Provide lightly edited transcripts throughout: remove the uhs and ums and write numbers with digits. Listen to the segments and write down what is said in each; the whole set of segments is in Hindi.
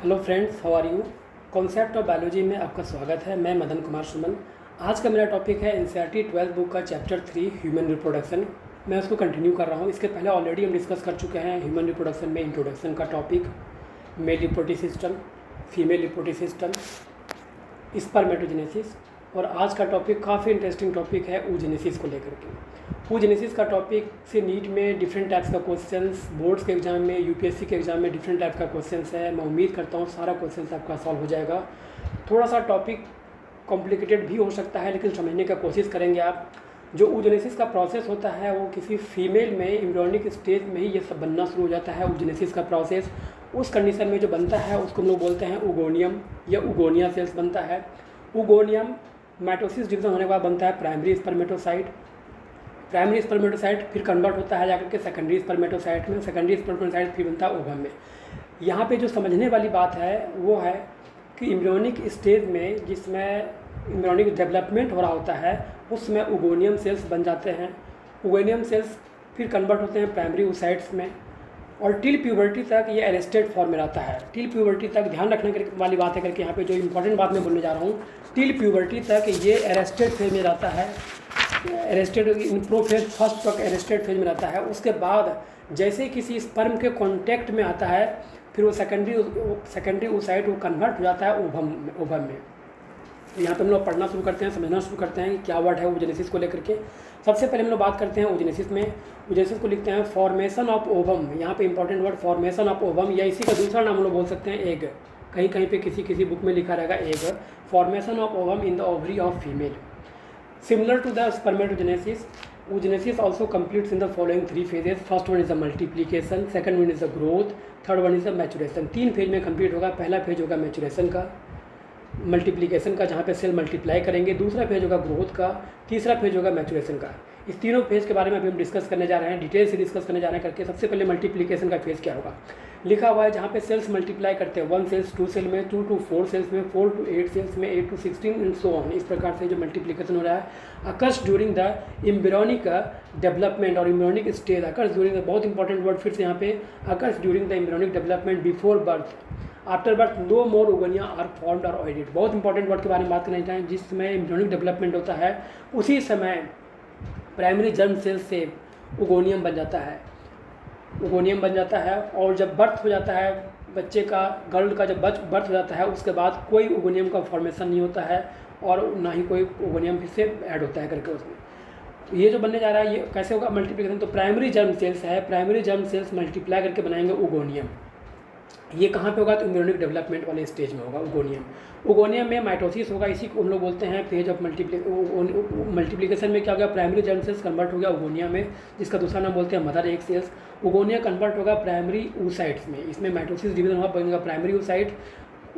Hello friends, how are you. Concept of biology में आपका स्वागत है। मैं मदन कुमार सुमन। आज का मेरा टॉपिक है एनसीईआरटी 12th बुक का चैप्टर 3 ह्यूमन रिप्रोडक्शन। मैं उसको कंटिन्यू कर रहा हूँ। इसके पहले ऑलरेडी हम डिस्कस कर चुके हैं ह्यूमन रिप्रोडक्शन में इंट्रोडक्शन का topic, male reproductive system, female reproductive system, spermatogenesis. और आज का टॉपिक काफ़ी इंटरेस्टिंग टॉपिक है oogenesis को लेकर के। oogenesis का टॉपिक से नीट में डिफरेंट टाइप्स का क्वेश्चंस, बोर्ड्स के एग्ज़ाम में, यूपीएससी के एग्ज़ाम में डिफरेंट टाइप का क्वेश्चंस है। मैं उम्मीद करता हूँ सारा क्वेश्चंस आपका सॉल्व हो जाएगा। थोड़ा सा टॉपिक कॉम्प्लिकेटेड भी हो सकता है, लेकिन समझने का कोशिश करेंगे आप। जो oogenesis का प्रोसेस होता है वो किसी फीमेल में एम्ब्रियोनिक स्टेज में ही ये सब बनना शुरू हो जाता है। oogenesis का प्रोसेस उस कंडीशन में जो बनता है उसको हम लोग बोलते हैं ओगोनियम या उगोनिया सेल्स बनता है। उगोनियम माइटोसिस डिवीजन होने के बाद बनता है प्राइमरी स्पर्मेटोसाइट। प्राइमरी स्पर्मेटोसाइट फिर कन्वर्ट होता है जाकर के सेकेंडरी स्पर्मेटोसाइट में। सेकेंडरी स्पर्मेटोसाइट फिर बनता है ओवम में। यहाँ पे जो समझने वाली बात है वो है कि एम्ब्रियोनिक स्टेज में जिसमें एम्ब्रियोनिक डेवलपमेंट हो रहा होता है उसमें उगोनियम सेल्स बन जाते हैं। उगोनियम सेल्स फिर कन्वर्ट होते हैं प्राइमरी oocytes में और टिल प्यूबर्टी तक ये अरेस्टेड फॉर्म में रहता है। टिल प्यूबर्टी तक ध्यान रखने वाली बात है करके यहाँ पे जो इंपॉर्टेंट बात मैं बोलने जा रहा हूँ, टिल प्यूबर्टी तक ये अरेस्टेड फेज में रहता है। अरेस्टेड इन प्रोफेज फर्स्ट तक अरेस्टेड फेज में रहता है। उसके बाद जैसे किसी स्पर्म के कॉन्टैक्ट में आता है फिर वो सेकेंडरी oocyte वो कन्वर्ट हो जाता है ओवम में। तो यहाँ पे हम लोग पढ़ना शुरू करते हैं, समझना शुरू करते हैं कि क्या वर्ड है oogenesis को लेकर के। सबसे पहले हम लोग बात करते हैं oogenesis में। oogenesis को लिखते हैं फॉर्मेशन ऑफ ओवम। यहाँ पे important word formation of ovum, या इसी का दूसरा नाम हम लोग बोल सकते हैं एग। कहीं कहीं पे किसी बुक में लिखा रहेगा egg. Formation of ovum in the ovary of female. Similar to the spermatogenesis, oogenesis also completes in the following 3 phases. First one is the multiplication, second one is the growth, third one is the maturation। 3 phase में कंप्लीट होगा। पहला फेज होगा मैचुरेशन का, मल्टीप्लिकेशन का जहाँ पे सेल मल्टीप्लाई करेंगे। दूसरा फेज होगा ग्रोथ का, तीसरा फेज होगा मैचुरेशन का। इस तीनों फेज के बारे में अभी हम डिस्कस करने जा रहे हैं, डिटेल से डिस्कस करने जा रहे हैं करके। सबसे पहले मल्टीप्लिकेशन का फेज क्या होगा लिखा हुआ है, जहाँ पे सेल्स मल्टीप्लाई करते हैं 1 सेल्स 2 सेल में, 2 to 4 सेल्स में, 4 to 8 सेल्स में, 8 to 16 एंड सो ऑन। इस प्रकार से जो मल्टीप्लिकेशन हो रहा है occurs during the embryonic development और embryonic stage. Occurs during the, बहुत इंपॉर्टेंट वर्ड फिर से यहाँ पे, occurs during the embryonic development before birth. After birth no more oogonia are formed और ऑइडेड। बहुत इंपॉर्टेंट वर्ड के बारे में बात करना चाहें। जिस समय एम्ब्रियोनिक डेवलपमेंट होता है उसी समय प्राइमरी जर्म सेल से ओगोनियम बन जाता है। ओगोनियम बन जाता है और जब बर्थ हो जाता है बच्चे का, गर्ल का जब बर्थ हो जाता है उसके बाद कोई ओगोनियम का फॉर्मेशन नहीं होता है और ना ही कोई ओगोनियम फिर से ऐड होता है करके उसमें। तो ये जो बनने जा रहा है ये कैसे होगा मल्टीप्लिकेशन, तो प्राइमरी जर्म सेल्स है, प्राइमरी जर्म सेल्स मल्टीप्लाई करके बनाएंगे ओगोनियम। ये कहाँ पे होगा तो एम्ब्रियोनिक डेवलपमेंट वाले स्टेज में होगा ओगोनियम। ओगोनियम में माइटोसिस होगा, इसी को हम लोग बोलते हैं फेज ऑफ मल्टीप्लिकेशन में क्या होगा, प्राइमरी जर्म सेल्स कन्वर्ट हो गया ओगोनिया में, जिसका दूसरा नाम बोलते हैं mother egg cells. Oogonia convert होगा प्राइमरी oocytes में, इसमें माइटोसिस डिवीजन हुआ बनेगा प्राइमरी oocyte।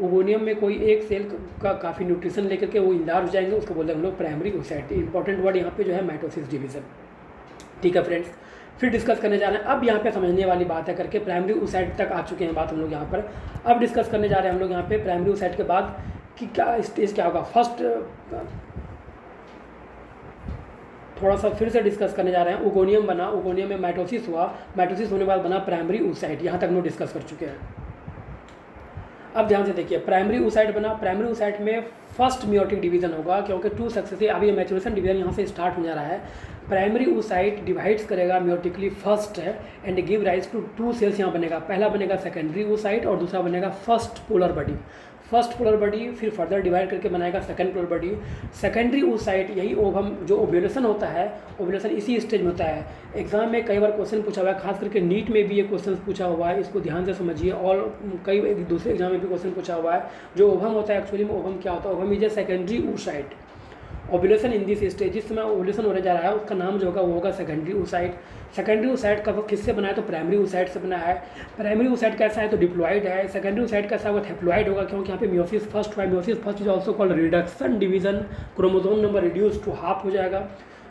ओगोनियम में कोई एक सेल का काफ़ी न्यूट्रिशन लेकर के वो इंदार हो जाएंगे, उसको बोलते हैं हम लोग प्राइमरी oocyte। इंपॉर्टेंट वर्ड यहाँ पे जो है माइटोसिस डिवीजन। ठीक है फ्रेंड्स, फिर डिस्कस करने जा रहे हैं। अब यहाँ पे समझने वाली बात है करके प्राइमरी oocyte तक आ चुके हैं बात हम लोग यहाँ पर। अब डिस्कस करने जा रहे हैं हम लोग यहाँ पे प्राइमरी oocyte के बाद कि क्या स्टेज क्या होगा। फर्स्ट थोड़ा सा फिर से डिस्कस करने जा रहे हैं। ओगोनियम बना, ओगोनियम में माइटोसिस हुआ, माइटोसिस होने के बाद बना प्राइमरी oocyte। यहाँ तक हम लोग डिस्कस कर चुके हैं। अब ध्यान से देखिए, प्राइमरी oocyte बना, प्राइमरी oocyte में फर्स्ट मियोटिक डिवीजन होगा क्योंकि 2 सक्सेसिव, अभी मैचुरेशन डिवीजन यहाँ से स्टार्ट हो जा रहा है। प्राइमरी oocyte डिवाइड्स करेगा मियोटिकली फर्स्ट है and give rise to 2 cells यहाँ बनेगा। पहला बनेगा सेकेंडरी oocyte और दूसरा बनेगा first polar body. First polar body फिर फर्दर डिवाइड करके बनाएगा second polar body. Secondary oocyte यही ओवम जो ओव्यूलेशन होता है, ओव्यूलेशन इसी स्टेज में होता है। एग्जाम में कई बार क्वेश्चन पूछा हुआ है, खास करके नीट में भी ये क्वेश्चन पूछा हुआ है, इसको ध्यान से समझिए। और कई दूसरे एग्जाम में भी क्वेश्चन पूछा हुआ है। जो ओवम होता है एक्चुअली में ओवम क्या होता है, ovum is a secondary oocyte। Ovulation in this stage, जिस समय ओव्यूलेशन होने जा रहा है उसका नाम जो होगा वो होगा सेकेंडरी oocyte। सेकेंडरी oocyte का किससे बना है तो प्राइमरी oocyte से बना है। प्राइमरी oocyte कैसा है तो डिप्लॉइड है। सेकेंडरी oocyte कैसा होगा हेप्लॉइड होगा, क्योंकि यहाँ पे मियोसिस फर्स्ट हुआ। Meiosis first is also called reduction division. Chromosome number reduce to half हो जाएगा।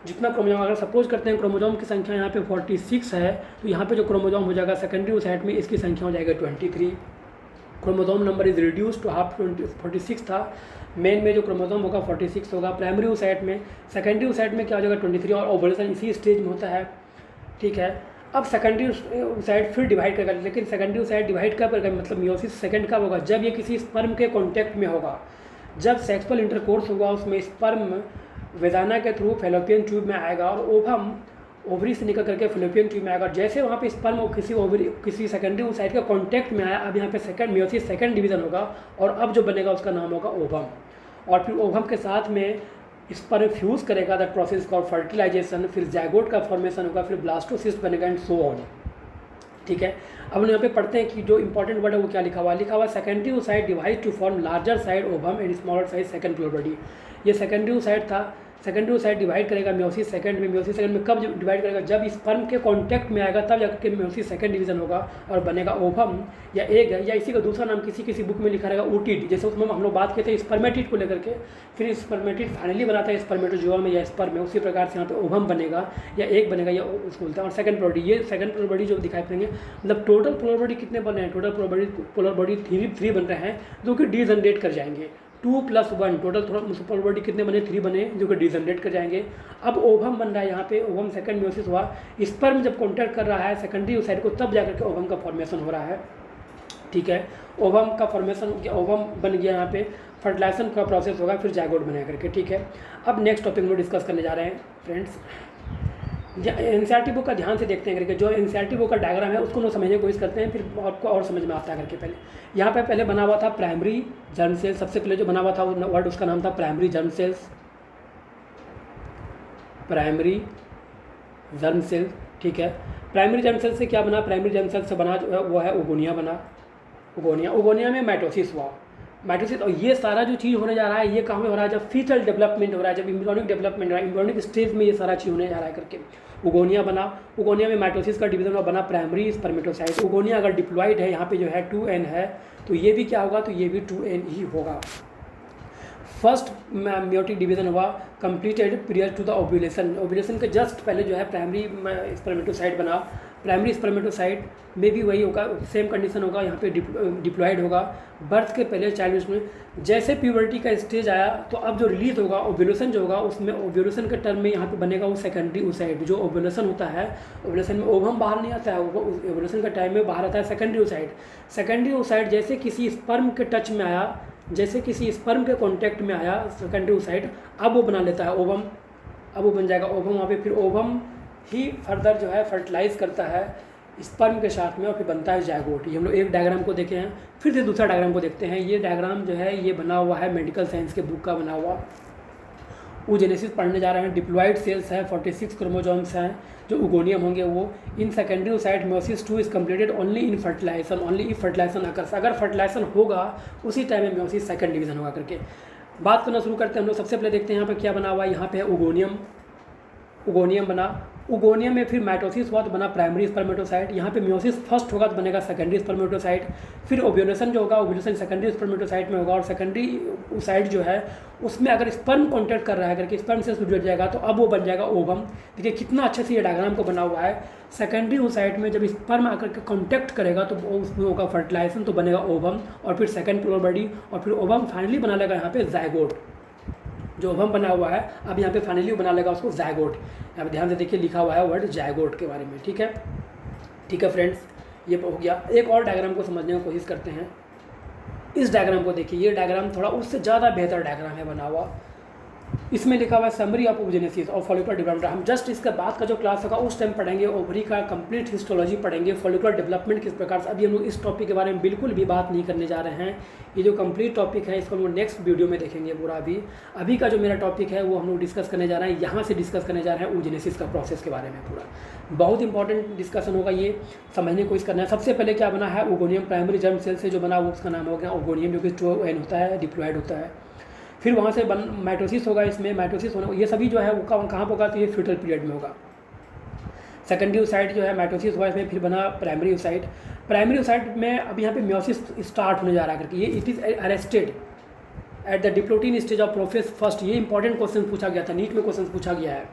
जितना क्रोमोसोम, अगर सपोज करते हैं क्रोमोसोम की संख्या यहाँ पे 46 है तो यहाँ पे जो क्रोमोसोम हो जाएगा सेकेंडरी oocyte में इसकी संख्या हो जाएगा 23। Chromosome number is reduce to half, 46 था। मेन में जो क्रोमोसोम होगा 46 होगा। प्राइमरी oocyte में, सेकेंडरी oocyte में क्या हो जाएगा 23 और ओवुलेशन इसी स्टेज में होता है। ठीक है, अब सेकेंडरी oocyte फिर डिवाइड करेगा, लेकिन सेकेंडरी oocyte डिवाइड कब करेगा, मतलब मियोसिस सेकंड कब होगा, जब ये किसी स्पर्म के कॉन्टैक्ट में होगा, जब सेक्सुअल इंटरकोर्स होगा उसमें स्पर्म वेजाना के थ्रू फेलोपियन ट्यूब में आएगा और ओवम ओवरी से निकल करके फेलोपियन ट्यूब में आएगा। जैसे वहाँ पे स्पर्म किसी सेकेंडरी oocyte के कॉन्टैक्ट में आया, अब यहाँ पे सेकंड मियोसिस सेकंड डिवीजन होगा और अब जो बनेगा उसका नाम होगा ओवम, और फिर ओवम के साथ में स्पर्म फ्यूज़ करेगा, दैट प्रोसेस कॉल्ड फर्टिलाइजेशन, फिर जाइगोट का फॉर्मेशन होगा, फिर ब्लास्टोसिस्ट बनेगा एंड सो ऑन। ठीक है, अब हम यहाँ पे पढ़ते हैं कि जो इंपॉर्टेंट वर्ड है वो क्या लिखा हुआ है secondary oocyte divide two form larger side ovum and smaller size second polar body. ये सेकेंडरी oocyte था, सेकेंडरी oocyte डिवाइड करेगा मियोसिस सेकंड में, मियोसिस सेकंड में कब डिवाइड करेगा, जब स्पर्म के कांटेक्ट में आएगा तब जाकर के मियोसिस सेकंड डिवीजन होगा और बनेगा ओवम या एग, या इसी का दूसरा नाम किसी बुक में लिखा रहेगा ओटिड। जैसे उसमें हम लोग बात करते हैं स्पर्मेटिड को लेकर के, फिर स्पर्मेटिड फाइनली बनाता है स्पर्मेटोजोआ में या स्पर्म में, उसी प्रकार से यहाँ पे ओवम बनेगा या एग बनेगा या उसको बोलते हैं। और सेकंड पोलर बॉडी, ये सेकंड पोलर बॉडी जो दिखाई पड़ेंगे, मतलब टोटल पोलर बॉडी कितने बन रहे हैं, टोटल पोलर बॉडी थ्री बन रहे हैं जो कि डीजनरेट कर जाएंगे, 2+1 टोटल पोलर बॉडी कितने बने, 3 बने जो कि डीजनरेट कर जाएंगे। अब ओवम बन रहा है यहाँ पे, ओवम सेकंड मियोसिस हुआ, स्पर्म जब कॉन्टैक्ट कर रहा है सेकेंडरी oocyte को तब जाकर के ओवम का फॉर्मेशन हो रहा है। ठीक है, ओवम का फॉर्मेशन, ओवम बन गया, यहाँ पे फर्टिलाइजेशन का प्रोसेस होगा, फिर जाइगोट बना करके। ठीक है, अब नेक्स्ट टॉपिक में डिस्कस करने जा रहे हैं फ्रेंड्स, एनसीईआरटी बुक का ध्यान से देखते हैं करके, जो एनसीईआरटी बुक का डायग्राम है उसको हम समझने की कोशिश करते हैं, फिर आपको और समझ में आता है करके। यहाँ पे पहले बना हुआ था प्राइमरी जर्म सेल्स, सबसे पहले जो बना हुआ था वर्ड उसका नाम था primary germ cells, primary germ cell. ठीक है, प्राइमरी जर्म सेल से क्या बना, प्राइमरी जर्म सेल से बना जो है वो है ओगोनिया बना, ओगोनिया में माइटोसिस हुआ, माइटोसिस। और ये सारा जो चीज़ होने जा रहा है ये कहाँ में हो रहा है, जब फीटल डेवलपमेंट हो रहा है, जब इम्ब्रियोनिक डेवलपमेंट हो रहा है, इम्ब्रियोनिक स्टेज में ये सारा चीज़ होने जा रहा है करके। ओगोनिया बना, ओगोनिया में माइटोसिस का डिवीजन बना प्राइमरी स्पर्मेटोसाइट। ओगोनिया अगर डिप्लॉइड है, यहाँ पे जो है 2n है, तो ये भी क्या होगा, तो ये भी 2n ही होगा। फर्स्ट मियोटिक डिवीजन हुआ completed period to the ovulation, ovulation के जस्ट पहले जो है प्राइमरी स्पर्मेटोसाइट बना, प्राइमरी स्पर्मेटोसाइट में भी वही होगा, सेम कंडीशन होगा, यहाँ पे डिप्लॉइड होगा बर्थ के पहले चाइल्ड में। जैसे प्यूबर्टी का स्टेज आया तो अब जो रिलीज होगा ओव्यूलेशन जो होगा, उसमें ओव्यूलेशन के टर्म में यहाँ पे बनेगा वो सेकेंडरी oocyte। जो ओव्यूलेशन होता है, ओव्यूलेशन में ओवम बाहर नहीं आता है, ओव्यूलेशन के टाइम में बाहर आता है सेकेंडरी oocyte। सेकेंडरी oocyte जैसे किसी स्पर्म के टच में आया, जैसे किसी स्पर्म के कॉन्टैक्ट में आया सेकेंडरी oocyte, अब वो बना लेता है ओवम, अब वो बन जाएगा ओवम। वहाँ पे फिर ओवम ही फर्दर जो है फर्टिलाइज करता है स्पर्म के साथ में और फिर बनता है जाइगोट। ये हम लोग एक डायग्राम को देखे हैं, फिर से दूसरा डायग्राम को देखते हैं। ये डायग्राम जो है ये बना हुआ है मेडिकल साइंस के बुक का बना हुआ, oogenesis पढ़ने जा रहे हैं। डिप्लॉइड सेल्स हैं, 46 क्रोमोसोम्स हैं जो ओगोनियम होंगे वो। In secondary oocyte meiosis 2 is completed only in fertilization, only if fertilization occurs, अगर फर्टिलाइजेशन होगा उसी टाइम में meiosis सेकंड डिवीजन होगा करके। बात करना शुरू करते हैं हम लोग। सबसे पहले देखते हैं यहाँ पे क्या बना हुआ है। यहाँ पे है ओगोनियम, ओगोनियम बना, ओगोनियम में फिर माइटोसिस हुआ तो बना प्राइमरी स्पर्मेटोसाइट। यहाँ पे मियोसिस फर्स्ट होगा तो बनेगा सेकेंडरी स्पर्मेटोसाइट। फिर ओव्यूलेशन जो होगा, ओव्यूलेशन सेकेंडरी स्पर्मेटोसाइट में होगा और सेकेंडरी oocyte जो है उसमें अगर स्पर्म कॉन्टैक्ट कर रहा है करके स्पर्म से जुड़ जाएगा तो अब वो बन जाएगा ओवम। देखिए कितना अच्छे से ये डायग्राम को बना हुआ है। सेकेंडरी oocyte में जब स्पर्म आकर के कॉन्टैक्ट करेगा तो उसमें होगा फर्टिलाइजेशन तो बनेगा ओवम और फिर सेकेंड पोलर बॉडी और फिर ओवम फाइनली बना लेगा यहाँ पे जाइगोट। जो ओवम बना हुआ है अब यहाँ पे फाइनली बना लेगा उसको जाइगोट। यहाँ पे ध्यान से देखिए लिखा हुआ है वर्ड जाइगोट के बारे में। ठीक है, ठीक है फ्रेंड्स, ये हो गया। एक और डायग्राम को समझने की कोशिश करते हैं। इस डायग्राम को देखिए, ये डायग्राम थोड़ा उससे ज़्यादा बेहतर डायग्राम है बना हुआ। इसमें लिखा हुआ है समरी ऑफ oogenesis और फॉलिकुलर डेवलपमेंट। हम जस्ट इसके बाद का जो क्लास होगा उस टाइम पढ़ेंगे, ओवरी का कंप्लीट हिस्टोलॉजी पढ़ेंगे, फॉलिकुलर डेवलपमेंट किस प्रकार से। अभी हम लोग इस टॉपिक के बारे में बिल्कुल भी बात नहीं करने जा रहे हैं। ये जो कंप्लीट टॉपिक है इसको हम लोग नेक्स्ट वीडियो में देखेंगे पूरा। अभी का जो मेरा टॉपिक है वो हम लोग डिस्कस करने जा रहे हैं, यहाँ से डिस्कस करने जा रहे हैं oogenesis का प्रोसेस के बारे में पूरा। बहुत इंपॉर्टेंट डिस्कसन होगा, ये समझने की कोशिश करना है। सबसे पहले क्या बना है, ओगोनियम प्राइमरी जर्म सेल से जो बना वो उसका नाम हो गया ओगोनियम, जो कि 2n होता है, डिप्लॉइड होता है। फिर वहाँ से माइटोसिस होगा, इसमें माइटोसिस होना ये सभी जो है वो कहाँ पर होगा, तो ये फ्यूटल पीरियड में होगा। सेकेंडरी oocyte जो है माइटोसिस हुआ, इसमें फिर बना प्राइमरी oocyte। प्राइमरी oocyte में अब यहाँ पे मियोसिस स्टार्ट होने जा रहा है करके, ये it is arrested at the diplotene stage of profess first. ये इंपॉर्टेंट क्वेश्चन पूछा गया था, नीट में क्वेश्चन पूछा गया है।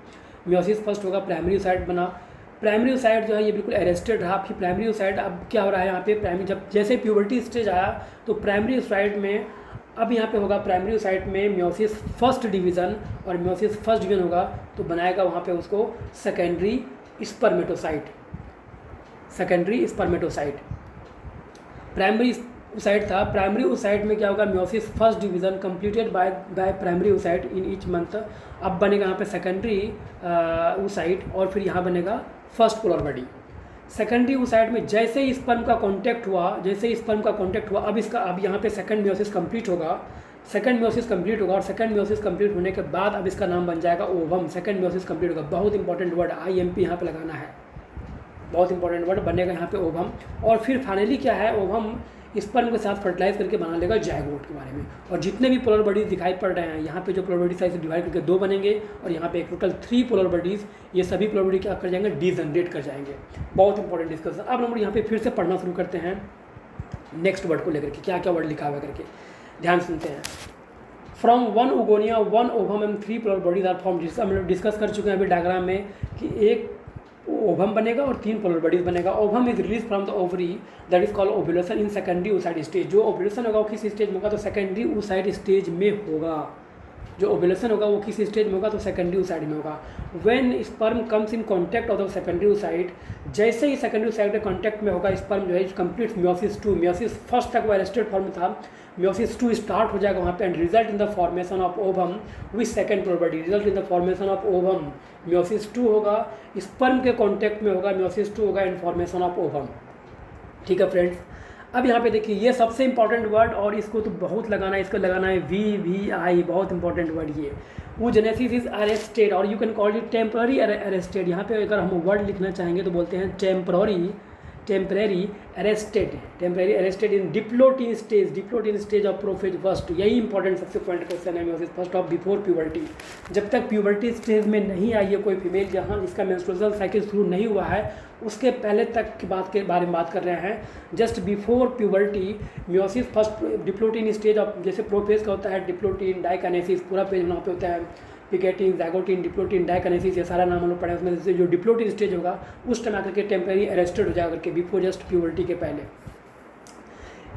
मियोसिस फर्स्ट होगा, प्राइमरी oocyte बना, प्राइमरी oocyte जो है ये बिल्कुल अरेस्टेड रहा। फिर प्राइमरी oocyte अब क्या हो रहा है यहाँ पे, प्राइमरी जब जैसे प्यूबर्टी स्टेज आया तो प्राइमरी oocyte में अब यहाँ पे होगा प्राइमरी oocyte में मियोसिस फर्स्ट डिवीज़न और मियोसिस फर्स्ट डिवीज़न होगा तो बनाएगा वहाँ पे उसको secondary spermatocyte. Secondary spermatocyte. Primary oocyte था, प्राइमरी oocyte में क्या होगा, meiosis first division completed by primary oocyte in each month. अब बनेगा यहाँ पे सेकेंडरी oocyte और फिर यहाँ बनेगा first polar body. Secondary oocyte में जैसे ही स्पर्म का कांटेक्ट हुआ, अब यहाँ पे सेकंड म्योसिस कंप्लीट होगा, और सेकंड म्योसिस कंप्लीट होने के बाद अब इसका नाम बन जाएगा ओवम। सेकंड म्योसिस कंप्लीट होगा, बहुत इंपॉर्टेंट वर्ड IMP यहाँ पे लगाना है, बहुत इंपॉर्टेंट वर्ड बनेगा यहाँ पे ओवम। और फिर फाइनली क्या है, ओवम स्पर्म के साथ फर्टिलाइज करके बना लेगा जायगोट के बारे में। और जितने भी पोलर बॉडीज दिखाई पड़ रहे हैं यहाँ पे, जो पोलर बॉडीज साइज डिवाइड करके 2 बनेंगे और यहाँ पे एक टोटल 3 पोलर बॉडीज, ये सभी पोलर बॉडी क्या कर जाएंगे, डीजनरेट कर जाएंगे। बहुत इंपॉर्टेंट डिस्कशन। अब हम यहाँ पे फिर से पढ़ना शुरू करते हैं नेक्स्ट वर्ड को लेकर के, क्या क्या वर्ड लिखा हुआ करके ध्यान सुनते हैं। From 1 oogonia 1 ovum and 3 polar bodies are form. जिसका हम लोग डिस्कस कर चुके हैं अभी डायग्राम में कि एक ओवम बनेगा और 3 पोलर बॉडीज बनेगा। Ovum is release from the ovary, that is called ovulation in secondary oocyte stage. जो ओव्यूलेशन होगा वो किस स्टेज में होगा, तो सेकेंडरी oocyte स्टेज में होगा। जो ओव्यूलेशन होगा वो किस स्टेज में होगा, तो सेकेंडरी oocyte में होगा। When sperm comes in contact of the secondary oocyte, जैसे ही सेकेंडरी oocyte के कॉन्टैक्ट में होगा स्पर्म जो है कंप्लीट म्योसिस 2, म्योसिस फर्स्ट तक वो अरेस्टेड फॉर्म था, म्योसिस 2 स्टार्ट हो जाएगा वहाँ पे, and result in the formation of ovum with second polar body. Result in the formation of ovum, meiosis 2 होगा, स्पर्म के कॉन्टैक्ट में होगा, म्योसिस 2 होगा, एंड फॉर्मेशन ऑफ ओवम। ठीक है फ्रेंड्स, अब यहाँ पे देखिए ये सबसे इंपॉर्टेंट वर्ड, और इसको तो बहुत लगाना है, इसको लगाना है VVI, बहुत इंपॉर्टेंट वर्ड ये। oogenesis इज अरेस्टेड, और you can call it temporary arrested. यहाँ पे अगर हम वर्ड लिखना चाहेंगे तो बोलते हैं temporary arrested in diplotene stage of prophase first. यही इंपॉर्टेंट सबसे पॉइंट क्वेश्चन है meiosis first of before puberty. जब तक प्यूबर्टी स्टेज में नहीं आई है कोई फीमेल, जहाँ जिसका मेंस्ट्रुअल साइकिल शुरू नहीं हुआ है, उसके पहले तक की बात के बारे में बात कर रहे हैं। Just before puberty meiosis first diplotene stage of, जैसे प्रोफेज का होता है डिप्लोटीन, डाइकाइनेसिस, पूरा पेज वहाँ पे होता है, पिकेटिन, जैगोटिन, डिप्लोटिन, डाइकाइनेसिस, ये सारा नाम हम लोग पढ़े। उसमें से जो डिप्लोटिन स्टेज होगा उस टाइम आकर के टेम्पररी अरेस्टेड हो जाएगा करके, बिफोर जस्ट प्यूबर्टी के पहले।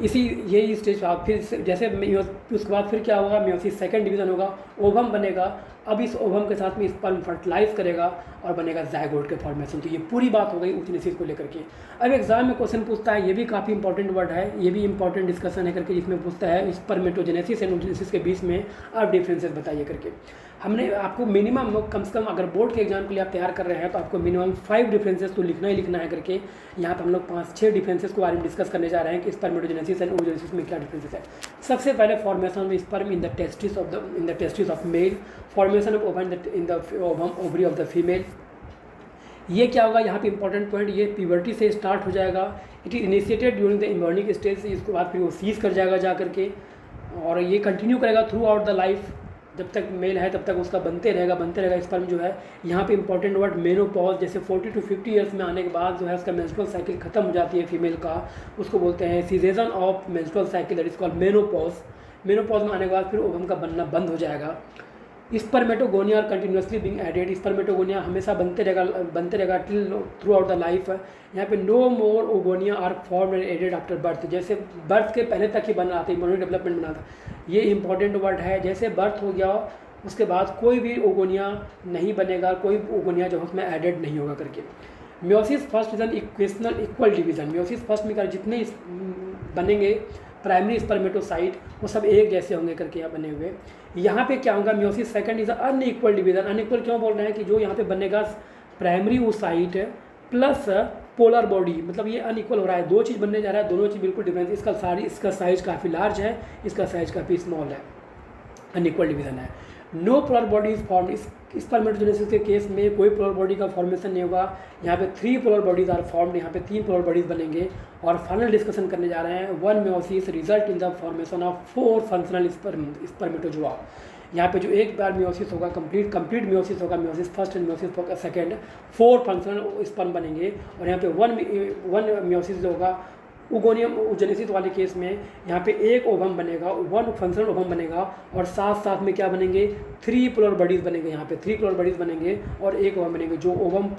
यही स्टेज फिर जैसे उसके बाद फिर क्या होगा, म्योसिस सेकंड डिवीजन होगा, ओवम बनेगा। अब इस ओवम के साथ में स्पर्म फर्टिलाइज करेगा और बनेगा जायगोट के फॉर्मेशन। तो ये पूरी बात हो गई oogenesis को लेकर के। अब एग्जाम में क्वेश्चन पूछता है, ये भी काफ़ी इंपॉर्टेंट वर्ड है, ये भी इंपॉर्टेंट डिस्कशन है करके, जिसमें पूछता है स्पर्मेटोजेनेसिस एंड oogenesis के बीच में आप डिफरेंसेस बताइए करके। हमने आपको मिनिमम कम से कम, अगर बोर्ड के एग्जाम के लिए आप तैयार कर रहे हैं तो आपको मिनिमम 5 डिफरेंसेस तो लिखना ही लिखना है करके। यहाँ पर हम लोग 5-6 डिफरेंसेस के बारे में डिस्कस करने जा रहे हैं कि स्पर्मेटोजेनेसिस एंड oogenesis में क्या डिफरेंसेस है। सबसे पहले formation of sperm in the testis of male, formation of ovum in the ovary of the female. ये क्या होगा, यहाँ पे इंपॉर्टेंट पॉइंट, ये प्यूबर्टी से स्टार्ट हो जाएगा। It is initiated during the embryonic stage, इसके बाद फिर वो सीज कर जाएगा जा करके, और ये कंटिन्यू करेगा थ्रू आउट द लाइफ। जब तक मेल है तब तक उसका बनते रहेगा स्पर्म जो है। यहाँ पे इंपॉर्टेंट वर्ड मेनोपॉज, जैसे 40 to 50 ईयर्स में आने के बाद जो है उसका मेंस्ट्रुअल साइकिल खत्म हो जाती है फीमेल का, उसको बोलते हैं cessation of menstrual cycle, that is called menopause. Menopause में आने के बाद फिर ओवम का बनना बंद हो जाएगा। Spermatogonia are continuously being added, spermatogonia हमेशा बनते रहेगा till throughout the life. यहाँ पे no more oogonia are form and added after birth, जैसे बर्थ के पहले तक ही बन रहा था, इम्यूनरी डेवलपमेंट बना था। ये इंपॉर्टेंट वर्ड है, जैसे बर्थ हो गया उसके बाद कोई भी ओगोनिया नहीं बनेगा, कोई ओगोनिया जो उसमें एडेड नहीं होगा करके। Meiosis first is an equational equal division, meiosis first में जितने बनेंगे प्राइमरी स्पर्मेटोसाइट वो सब एक जैसे होंगे करके यहाँ बने हुए। यहाँ पे क्या होगा, meiosis second is unequal division. Unequal क्यों बोल रहे हैं कि जो यहाँ पे बनेगा primary oocyte plus polar body, मतलब ये अनइक्वल हो रहा है, 2 चीज़ बनने जा रहा है, दोनों चीज़ बिल्कुल डिफरेंस। इसका साइज काफ़ी लार्ज है, इसका साइज काफ़ी स्मॉल है, अनइक्वल डिवीजन है। No polar body is form, spermatogenesis के केस में कोई पोलर बॉडी का फॉर्मेशन नहीं होगा। यहाँ पे 3 पोलर बॉडीज आर फॉर्म्ड, यहाँ पे 3 पोलर बॉडीज बनेंगे। और फाइनल डिस्कशन करने जा रहे हैं 1 meiosis result in the formation of 4 functional spermatozoa. यहाँ पे जो एक बार म्योसिस होगा, कंप्लीट म्योसिस होगा, meiosis first and meiosis second, 4 functional sperm बनेंगे। और यहाँ पे 1 म्योसिस जो होगा oogenesis वाले केस में, यहाँ पे एक ओवम बनेगा, 1 फंक्शनल ओवम बनेगा, और साथ में क्या बनेंगे, 3 पोलर बॉडीज बनेंगे। यहाँ पे 3 पोलर बॉडीज बनेंगे और एक ओवम बनेंगे, जो ओवम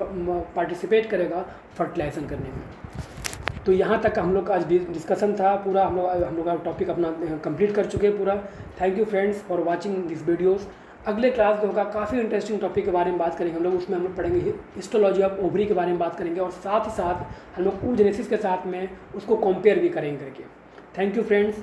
पार्टिसिपेट करेगा फर्टिलाइजेशन करने में। तो यहाँ तक हम लोग का आज डिस्कशन था पूरा, हम लोग का टॉपिक अपना कंप्लीट कर चुके हैं पूरा। Thank you friends for watching this videos. अगले क्लास जो होगा काफ़ी इंटरेस्टिंग टॉपिक के बारे में बात करेंगे हम लोग। उसमें हम लोग पढ़ेंगे हिस्टोलॉजी ऑफ ओवरी के बारे में बात करेंगे और साथ ही साथ हम लोग oogenesis के साथ में उसको कंपेयर भी करेंगे करके। Thank you friends.